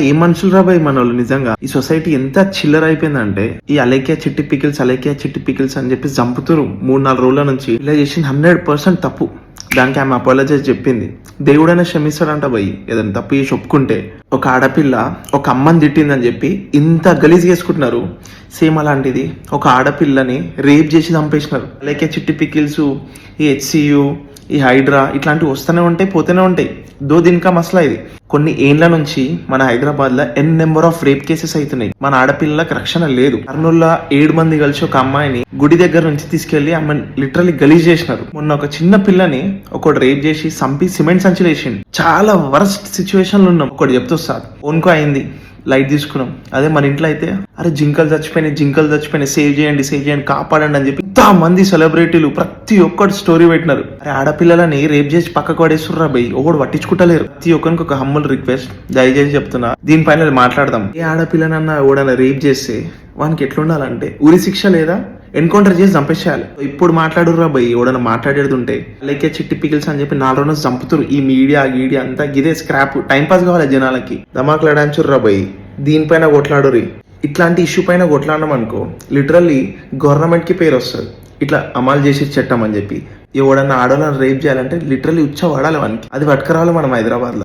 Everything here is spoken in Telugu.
ఏ మనుషులు రాబాయి మన వాళ్ళు. నిజంగా ఈ సొసైటీ ఎంత చిల్లర అయిపోయిందంటే ఈ అలేఖ్య చిట్టి పికిల్స్ అని చెప్పి చంపుతురు 3-4 రోజుల నుంచి. ఇలా చేసింది 100% తప్పు. దానికి ఆమె అపాలజైజ్ చెప్పింది. దేవుడైనా క్షమిస్తాడంట భయ్ ఏదైనా తప్పు చేసి ఒప్పుకుంటే. ఒక ఆడపిల్ల ఒక అమ్మని తిట్టిందని చెప్పి ఇంత గలీజ్ చేసుకుంటున్నారు. సేమ్ అలాంటిది ఒక ఆడపిల్లని రేప్ చేసి చంపేసినారు. అలాగే చిట్టి పికిల్స్, ఈ HCU, ఈ హైడ్రా ఇట్లాంటివి వస్తూనే ఉంటాయి, పోతూనే ఉంటాయి. దీనికా మసలా ఇది. కొన్ని ఏండ్ల నుంచి మన హైదరాబాద్ లో నెంబర్ ఆఫ్ రేప్ కేసెస్ అవుతున్నాయి. మన ఆడపిల్లలకు రక్షణ లేదు. కర్నూలులో 7 మంది కలిసి ఒక అమ్మాయిని గుడి దగ్గర నుంచి తీసుకెళ్లి ఆమెను లిటరల్లీ గలీజ్ చేసినారు. మొన్న ఒక చిన్న పిల్లని ఒకటి రేప్ చేసి చంపి సిమెంట్ సంచులు వేసిండు. చాలా వర్స్ట్ సిచ్యువేషన్ లో ఉన్నాం. ఒకటి చెప్తొస్తాడు, ఓన్కో అయింది, లైట్ తీసుకున్నాం. అదే మన ఇంట్లో అయితే అరే జింకలు చచ్చిపోయినాయి, సేవ్ చేయండి కాపాడండి అని చెప్పి ఇంత మంది సెలబ్రిటీలు ప్రతి ఒక్కటి స్టోరీ పెట్టినారు. అరే ఆడపిల్లలని రేప్ చేసి పక్కకు పడేస్తుర్రా భయ్, ఒకడు పట్టించుకుంటలేరు. ప్రతి ఒక్కరికి ఒక హమ్ముల్ రిక్వెస్ట్, దయచేసి చెప్తున్నా, దీనిపైన మాట్లాడదాం. ఏ ఆడపిల్లనన్నా ఎవడన్నా రేప్ చేస్తే వానికి ఎట్లుండాలంటే ఉరి శిక్ష లేదా ఎన్కౌంటర్ చేసి చంపేసేయాలి. ఇప్పుడు మాట్లాడుర్రా భయ్, ఎవడన్నా మాట్లాడేది లైక్ చిట్టి పికిల్స్ అని చెప్పి 4 రోజులు చంపుతురు. ఈ మీడియా అంతా గిదే స్క్రాప్, టైం పాస్ కావాలి జనాలకి. ధమాకులాడాంచుర్రా భయ్, దీనిపైన కొట్లాడురి. ఇట్లాంటి ఇష్యూ పైన కొట్లాడడం అనుకో లిటరల్లీ గవర్నమెంట్ కి పేరు వస్తుంది. ఇట్లా అమలు చేసి చట్టం అని చెప్పి ఎవడన్నా ఆడవాళ్ళని రేప్ చేయాలంటే లిటరల్లీ ఉచ్చ పడాలి వానికి. అది పట్టుకురావాలి మనం హైదరాబాద్ లో.